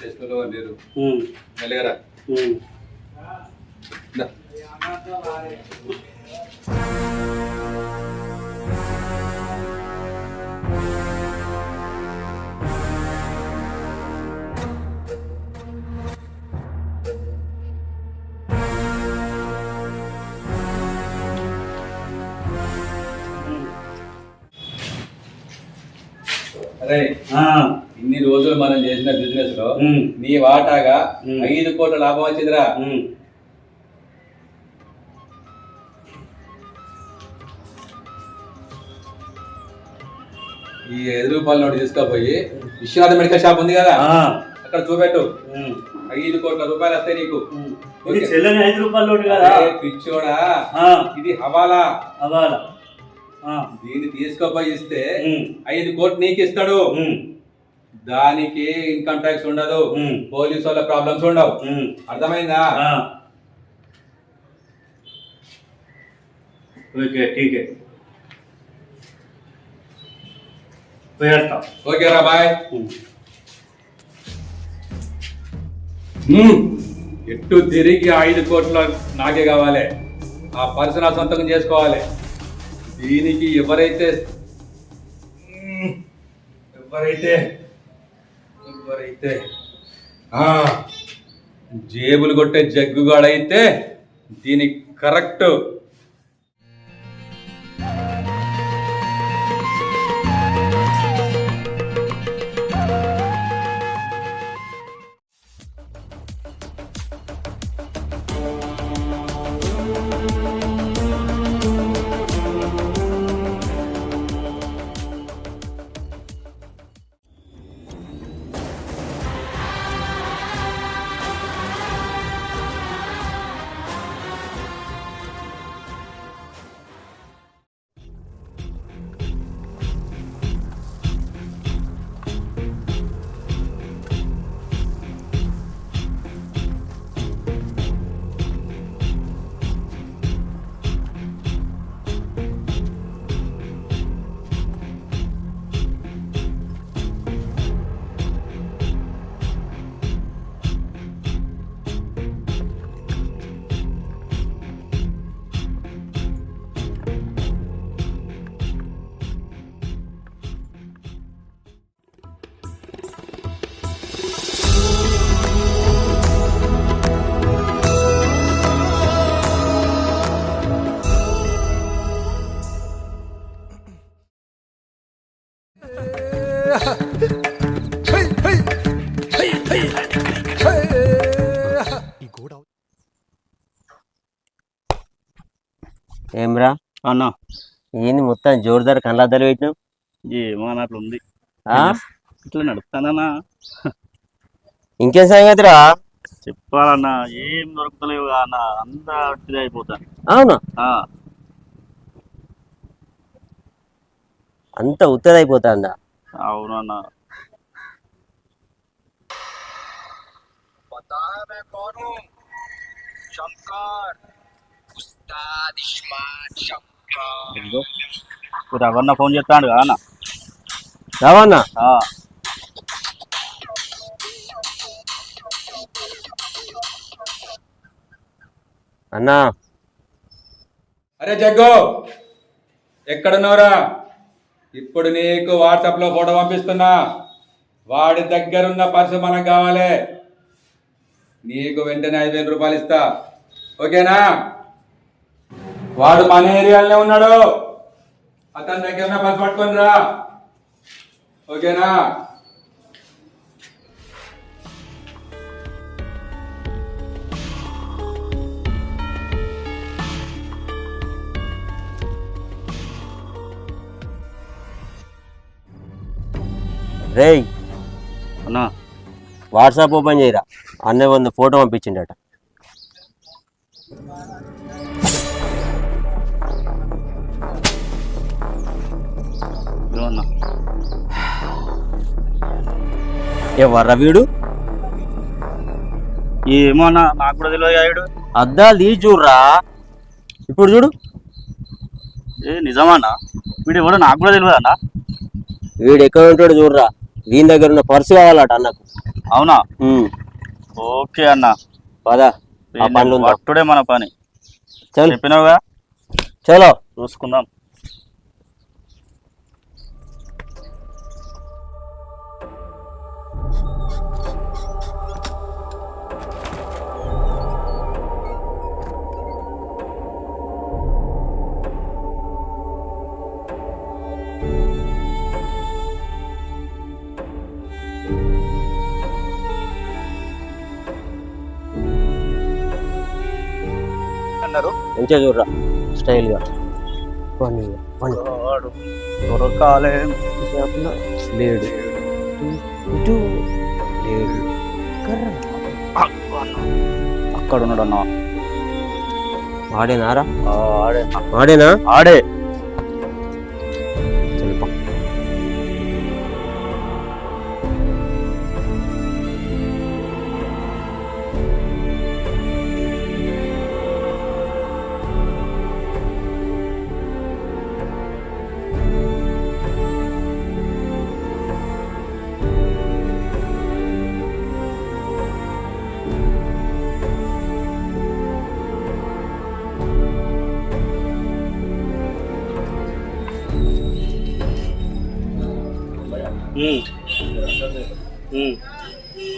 చేసుకులో లేరు మెల్లగరా అరే ఇన్ని రోజులు మనం చేసిన బిజినెస్ లో నీ వాటాగా 5 కోట్ల లాభం వచ్చిందిరా. ఈ 5 రూపాయల నోటు తీసుకోపోయి విశ్వనాథ మెడికల్ షాప్ ఉంది కదా అక్కడ చూపెట్టు. 5 కోట్ల రూపాయలు వస్తాయి నీకు. 5 రూపాయల నోటు కదా పిచ్చోడా, ఇది హవాలా. దీన్ని తీసుకోపోయి ఇస్తే 5 కోట్లు నీకు ఇస్తాడు. దానికి ఇన్కమ్ ట్యాక్స్ ఉండదు, పోలీసు వాళ్ళ ప్రాబ్లమ్స్ ఉండవు. అర్థమైందా? ఓకేరా బాయ్. ఎట్టు తిరిగి 5 కోట్ల నాకే కావాలి. ఆ పర్సన్ సొంతం చేసుకోవాలి. దీనికి ఎవరైతే జేబులు కొట్టే జగ్గుగాడైతే దీనికి కరెక్ట్. ఏమ్రా అన్న ఏంది మొత్తం జోరుదారు కళ్ళద్దాలు పెట్టినావు? ఏమో అట్లా ఉంది, ఇట్లా నడుస్తానన్నా. ఇంకేం సంగతిరా? చెప్పాలన్నా ఏం దొరుకుతలేవు అన్న, అంతా అట్టిదే అయిపోతాను. అవునా? అంత ఉత్తది అయిపోతాందా? అవునన్నా. రవణ ఫోన్ చేస్తాడు అన్న. రవణ అన్నా. అరే జగ్గు, ఎక్కడున్నావురా? ఇప్పుడు నీకు వాట్సాప్ లో ఫోటో పంపిస్తున్నా. వాడి దగ్గరున్న పర్సు మనకు కావాలి. నీకు వెంటనే 5,000 రూపాయలు ఇస్తా, ఓకేనా? వాడు మన ఏరియాలోనే ఉన్నాడు. అతని దగ్గర పర్సు పట్టుకొని రా, ఓకేనా? రేయ్ అన్నా, వాట్సాప్ ఓపెన్ చేయరా. అన్నయ్య వంద ఫోటో పంపించిండట. ఎవర్రా వీడు? ఏమో అన్న, నాకు కూడా తెలియదు. అద్దాలు తీసి చూడరా. ఇప్పుడు చూడు. నిజమన్నా? వీడు ఎవడో నాకు కూడా తెలియదు అన్న. వీడు ఎక్కడ ఉంటాడు చూడరా. దీని దగ్గర ఉన్న పర్సు కావాలట అన్నకు. అవునా? ఓకే అన్న, పదా ఆ పనులు పట్టుడే మన పని. చల్ చెప్పినావుగా, చలో చూసుకుందాం. మంచిగా చూడరా స్టైల్ గా దొరకాలే లేడు ఇటు లేడు అక్కడ ఉన్నాడు అన్న. ఆడేనారా ఆడే ఆడేనా ఆడే. చల్పా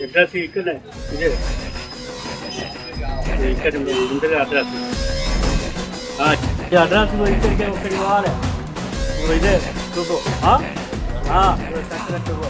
అడ్రస్ ఇక్కడ ఇదే, ఇక్కడ ముందుగా అడ్రస్ అడ్రస్ ఇక్కడికి ఒకటి కావాలి. ఇదే చూపు చూపు.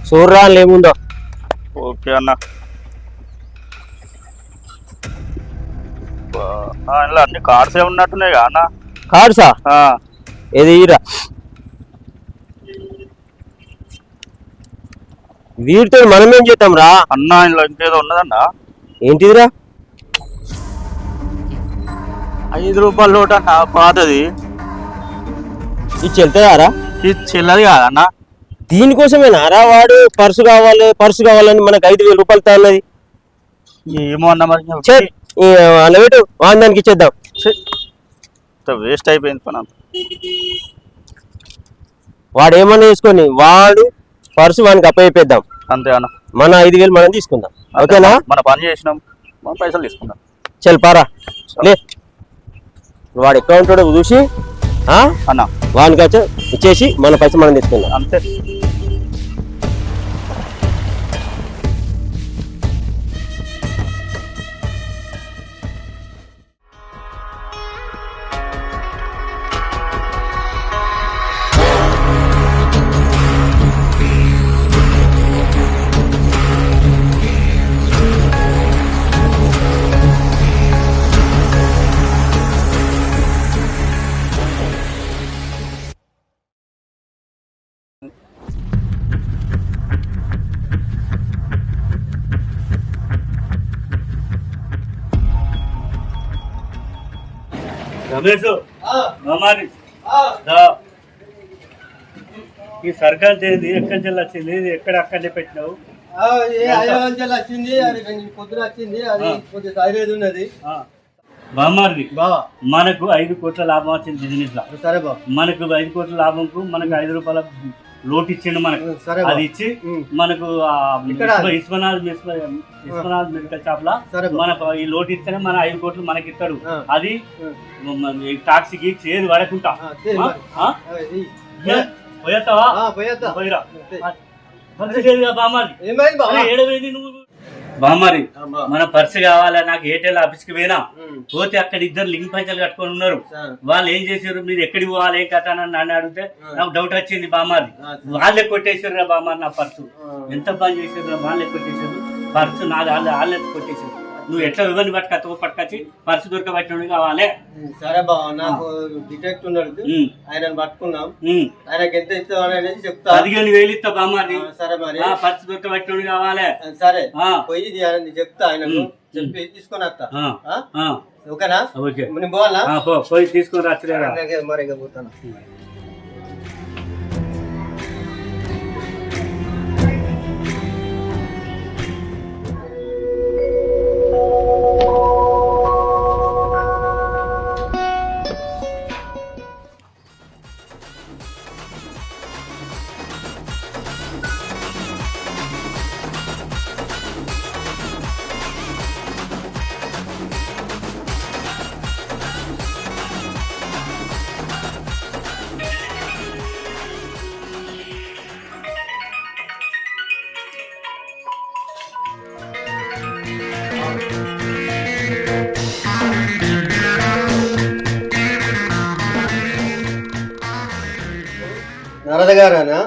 చూడరా ఏముందో. ఓకే అన్న. ఇలా అన్ని కార్డ్స్ ఏ ఉన్నట్టున్నాయి కదా అన్న? కార్డ్సా? ఏది ఈరా వీటితో మనం ఏం చేద్దాం రా అన్న? ఇందులో ఇంకేదో ఉన్నదన్న. ఏంటిదిరా? 5 రూపాయల నోట్ అన్న, పాతది. ఇది చెల్తారా? ఇది చెల్లది కాదన్న. దీనికోసమేనారా వాడు పర్సు కావాలని మనకు 5,000 రూపాయలు తాన్నది? ఏమో అన్న, మరి అలా పెట్టు, దానికి ఇచ్చేద్దాం. వేస్ట్ అయిపోయింది పని అంతా. వాడు ఏమన్నా తీసుకొని వాడు పర్సు వానికి అప్పయిపోద్దాం అంతే అన్న. మన 5,000 మనం తీసుకుందాం. ఓకేనా? మన పని చేసినాం, మన పైసలు తీసుకుందాం. చల్ పారా లే. వాడు ఎక్కడ ఉంటాడో చూసి అన్న వానికి వచ్చి ఇచ్చేసి మన పైసలు మనం తీసుకుందాం. అంతే. రమేష్, ఈ సర్కార్ ఏంది? ఎక్కడి నుంచి వచ్చింది? ఎక్కడ అక్కడనే పెట్టినావు? వచ్చింది, అది పొద్దున వచ్చింది, అది కొద్దిగా సైరేజ్ ఉన్నది. బామ్మారిది మనకు 5 కోట్ల లాభం వచ్చింది బిజినెస్ లో. సరే బాబు, మనకు 5 కోట్ల లాభంకు మనకు 5 రూపాయల లోటు ఇచ్చిండు మనకు. అది ఇచ్చి మనకు విశ్వనాథ్ మెడికల్ షాప్ లా మనకు ఈ లోటు ఇస్తేనే మన 5 కోట్లు మనకి ఇస్తాడు. అది టాక్సీ గీక్స్ ఏది పడకుండా పోయేస్తావా? పోయిరా. ఏడవేది నువ్వు బామ్మారి, మన పర్సు కావాలా? నాకు ఎయిర్టెల్ ఆఫీస్ కి పోయినా, పోతే అక్కడ 2 లింక్ పైసలు కట్టుకొని ఉన్నారు. వాళ్ళు ఏం చేశారు, మీరు ఎక్కడికి పోవాలి ఏం కథ అని నన్ను అడిగితే నాకు డౌట్ వచ్చింది. బామ్మారి వాళ్ళే కొట్టేసారు బామ్మారి నా పర్సు. ఎంత పని చేశారు, వాళ్ళే కొట్టేశారు పర్సు. నాది వాళ్ళే కొట్టేశారు. నువ్వు ఎట్లా ఇవ్వని పట్టుకొచ్చి పర్సు దొరకబట్టి కావాలి. సరే బాబా, నాకు డిటెక్ట్ ఉన్నాడు, ఆయన పట్టుకున్నాం. ఆయనకి ఎంత ఇస్తావు అనేది చెప్తా. 15,000 ఇస్తా బామ్మారి. సరే మరి, పర్సు దొరకబట్టి కావాలి. సరే పోయి చెప్తా, ఆయనకు చెప్పి తీసుకొని వస్తా. ఓకేనా? ఓకే, నేను పోవాలా? పోయి తీసుకొని రాత్రి మరి పోతాను. వరద గారేనా?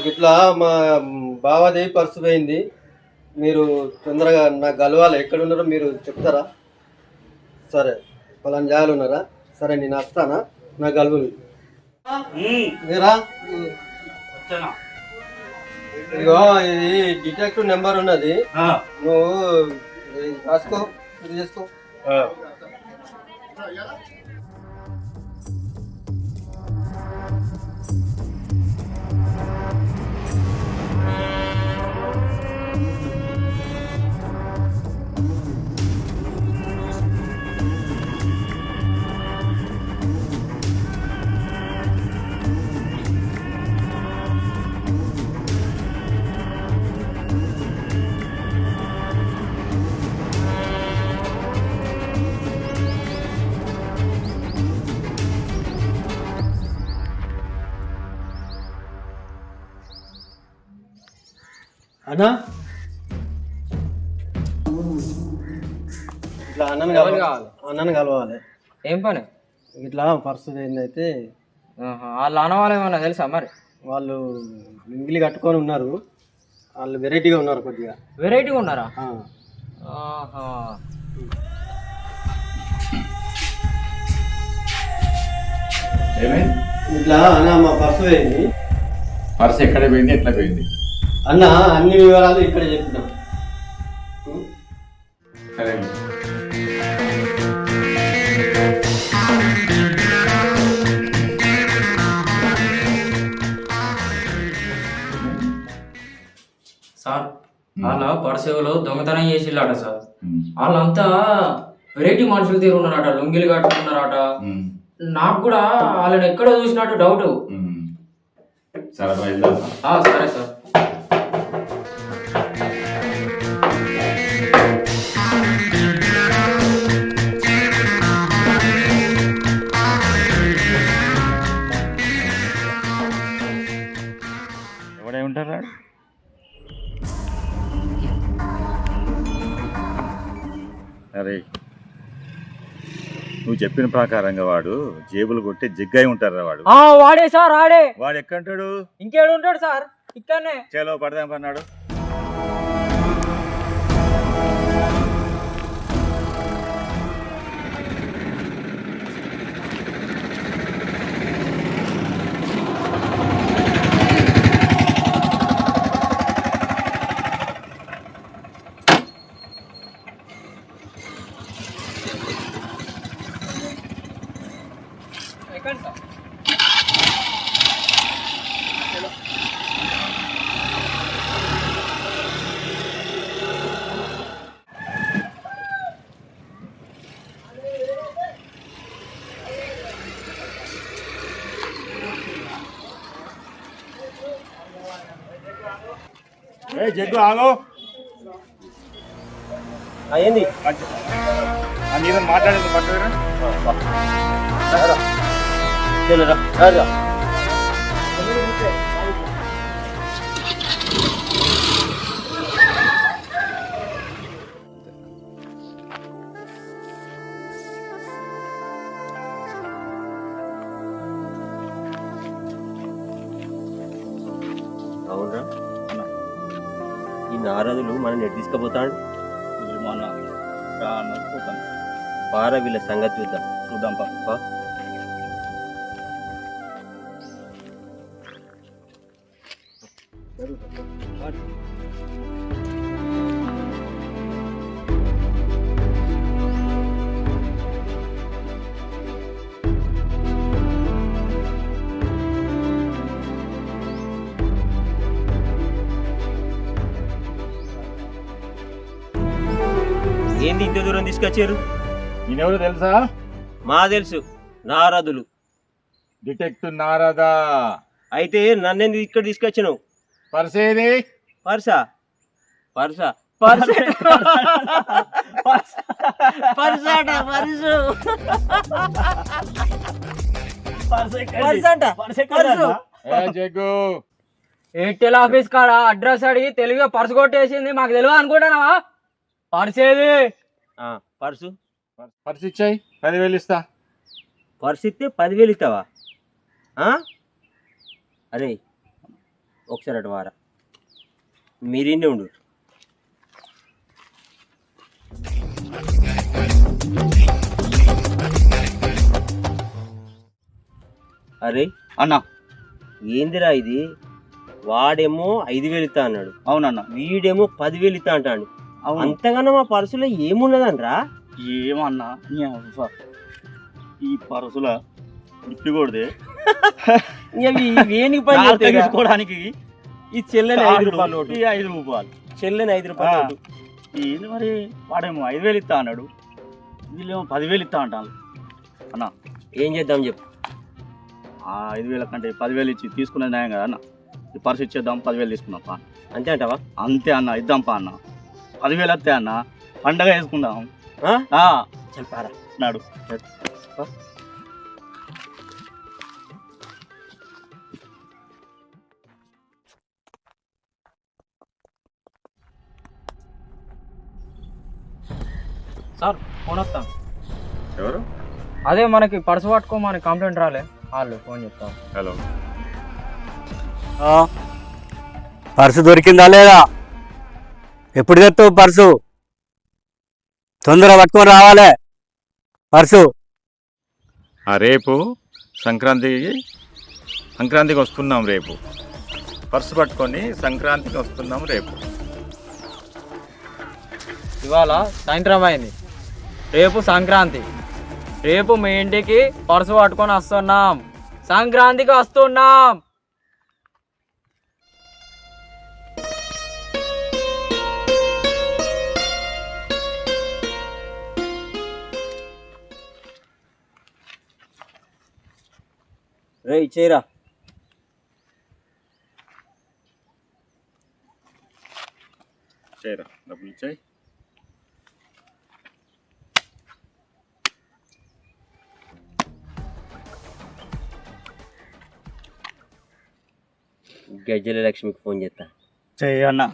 ఇట్లా మా బావది పర్సు పోయింది, మీరు తొందరగా నాకు కలవాలి, ఎక్కడ ఉన్నారో మీరు చెప్తారా? సరే, పలానా జాగాలు ఉన్నారా? సరే నేను వస్తానా, నాకు కలవాలి మీరా. ఇగో ఇది డిటెక్టివ్ నెంబర్ ఉన్నది, నువ్వు రాసుకో, ఇది చేసుకో. అన్నా ఇట్లా అన్నను కలవాలి. ఏం పని? ఇట్లా పర్సు ఏందైతే వాళ్ళు అన్న వాళ్ళు ఏమన్నా తెలుసా మరి? వాళ్ళు మింగిలి కట్టుకొని ఉన్నారు, వాళ్ళు వెరైటీగా ఉన్నారు, కొద్దిగా వెరైటీగా ఉన్నారా? ఇట్లా అన్న మా పర్సు పోయింది. పర్స్ ఎక్కడ పోయింది, ఎట్లా పోయింది అన్న? అన్ని వివరాలు ఇక్కడ చెప్పినాం. సరే సార్, వాళ్ళ పడసేవలో దొంగతనం చేసిళ్ళట సార్. వాళ్ళంతా వెరైటీ మనుషులు తీరున్నారట, లుంగిలు కట్టుకున్నారట. నాకు కూడా వాళ్ళని ఎక్కడ చూసినట్టు డౌట్. సరే సరే సార్. ఎవడై ఉంటారా? అరే, నువ్వు చెప్పిన ప్రకారంగా వాడు జేబులు కొట్టి జిగ్గాయి ఉంటారా? వాడు వాడే సార్, ఆడే. వాడు ఎక్కంటాడు? ఇంకేడు ఉంటాడు సార్, ఇక్కడనే. చలో పడదాం అన్నాడు. జగ్గు ఆగో, అయ్యింది నీతో మాట్లాడేది పట్టుకురా. అవునరా, ఈ నారదులు మనం ఎటు తీసుకుపోతాడు? పార వీళ్ళ సంగతి చూద్దాం పాప. ఏంది ఇంత దూరం తీసుకొచ్చారు? నేనెవరు తెలుసా? మా తెలుసు, నారదులు. డిటెక్టివ్ నారదా. అయితే నన్ను ఇక్కడ తీసుకొచ్చినావు? పర్సేది? పర్సా? పర్సా? పర్సు జగ్గు, ఎయిర్టెల్ ఆఫీస్ కాడ అడ్రస్ అడిగి తెలుగుగా పర్సు కొట్టేసింది, మాకు తెలియదు అనుకుంటానావా? పర్సేది? పర్సు పర్సు ఇచ్చాయి, 10,000 ఇస్తా. పర్సు ఇస్తే 10,000 ఇస్తావా? అరే ఒకసారి అటు వారా, మీరిండే ఉండు. అరే అన్నా ఏందిరా ఇది, వాడేమో 5,000 ఇస్తా అన్నాడు, అవునన్నా వీడేమో 10,000 ఇస్తా అంటాడు. అవును అంతగానో మా పర్సులో ఏమున్నదనరా? ఏమన్నా నీ అవ్వ. ఈ పరసుల ఇప్పి కొడితే వేనికి పని చేస్తాయి రా. తీసుకోవడానికి ఈ చెల్లెని 5 రూపాయలు నోటు, ఈ 5 రూపాయలు చెల్లెని 5 రూపాయలు నోటు. ఏంది మరి, వాడేమో 5,000 ఇస్తా అన్నాడు, వీళ్ళేమో 10,000 ఇస్తా అంటాను. అన్న ఏం చేద్దాం చెప్పు. ఆ 5,000 కంటే 10,000 ఇచ్చి తీసుకునేది న్యాయం కదా అన్న. ఈ పర్సు ఇచ్చేద్దాం, 10,000 తీసుకుందాం పా. అంతే అంటావా? అంతే అన్న, ఇద్దాం పా అన్న. 10,000 వస్తే అన్న పండగ వేసుకుందాం. చెప్పారా నాడు సార్ ఫోన్ వస్తాం. ఎవరు? అదే మనకి పర్సు పట్టుకోమని కంప్లైంట్ రాలే, వాళ్ళు ఫోన్ చెప్తాం. హలో, పర్సు దొరికిందా లేదా? ఎప్పుడు తెస్తావు పర్సు? తొందర పట్టుకొని రావాలి పర్సు. రేపు సంక్రాంతికి వస్తున్నాం. రేపు పర్సు పట్టుకొని సంక్రాంతికి వస్తున్నాం. రేపు ఇవాళ సాయంత్రం అయింది, రేపు సంక్రాంతి. రేపు మీ ఇంటికి పర్సు పట్టుకొని వస్తున్నాం, సంక్రాంతికి వస్తున్నాం. రే ఇచ్చేయరా. చేయరా, డబ్బులు ఇచ్చాయి. గజ్జల లక్ష్మికి ఫోన్ చేస్తా. చెయ్యన్నా.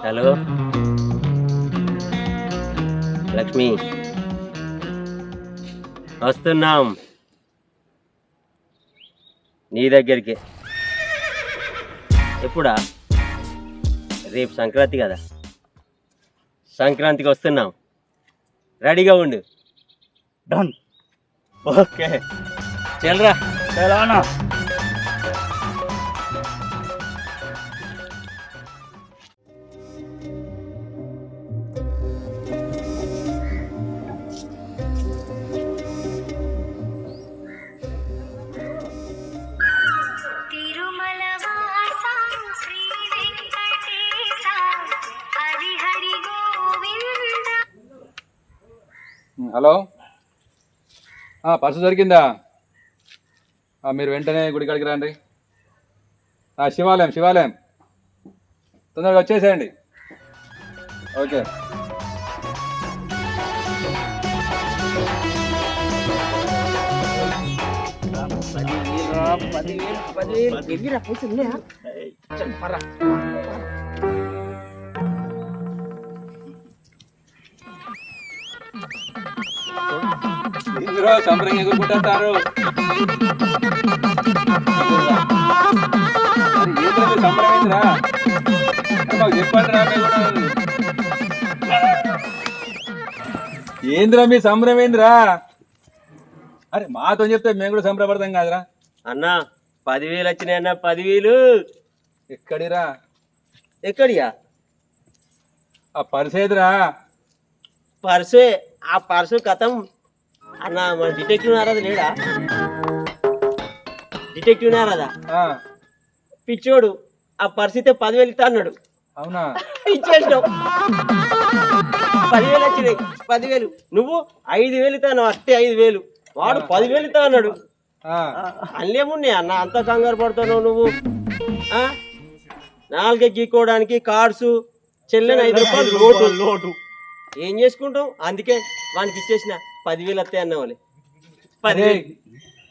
హలో లక్ష్మి, వస్తున్నాం నీ దగ్గరికి. ఎప్పుడా? రేపు సంక్రాంతి కదా, సంక్రాంతికి వస్తున్నాం, రెడీగా ఉండు. డన్. ఓకే చెల్రా. చలానా. హలో, పర్సు దొరికిందా? మీరు వెంటనే గుడి కాడికి రండి. శివాలయం తొందరగా వచ్చేసేయండి. ఓకే. ఇందులో సంబరంగా ఎగురుకుంటారు. సంబరమేంద్రా, మాకు చెప్పండి రా. ఏంద్రా మీ సంబరమేంద్రా? అరే మాతో చెప్తే మేము కూడా సంబరపడతాం కాదురా. అన్నా 10,000 వచ్చినాయి అన్న. 10,000 ఎక్కడిరా? ఎక్కడియా? ఆ పర్సు ఏదిరా? పర్సే. ఆ పర్సు కథం అన్న. మన డిటెక్టివ్ నారాదా లేడా? డిటెక్టివ్ నారాదా పిచ్చోడు ఆ పర్సు అయితే 10,000 ఇస్తా అన్నాడు. అవునా? ఇచ్చేసినావు. 10,000 వచ్చినాయి. 10,000 నువ్వు 5,000 ఇస్తా అన్నావు. అట్టే 5,000. వాడు 10,000 ఇస్తా అన్నాడు. అల్లేమున్నాయి అన్న, అంత కంగారు పడుతున్నావు నువ్వు. 4 గీక్కోవడానికి కార్డ్స్, చెల్లెని 5 రూపాయలు లోటు. ఏం చేసుకుంటావు? అందుకే వానికి ఇచ్చేసిన 10,000 వస్తాయి అన్న వాళ్ళు. 10,000.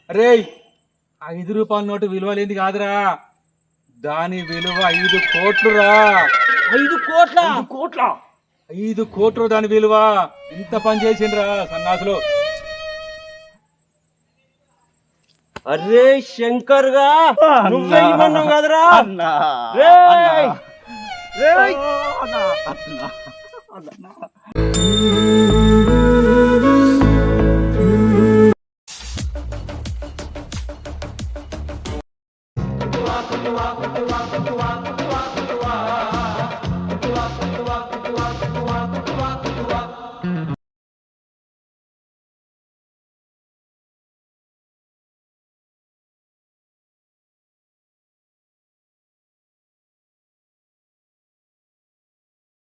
అరే 5 రూపాయల నోటు విలువ లేనిది కాదురా, దాని విలువ 5 కోట్లు రా. 5 కోట్ల? 5 కోట్లు దాని విలువ. ఇంత పని చేసిండ్రా సన్నాసులు. అరే శంకర్ గా నువ్వే ఇవ్వన్నావు కదరా. రేయ్!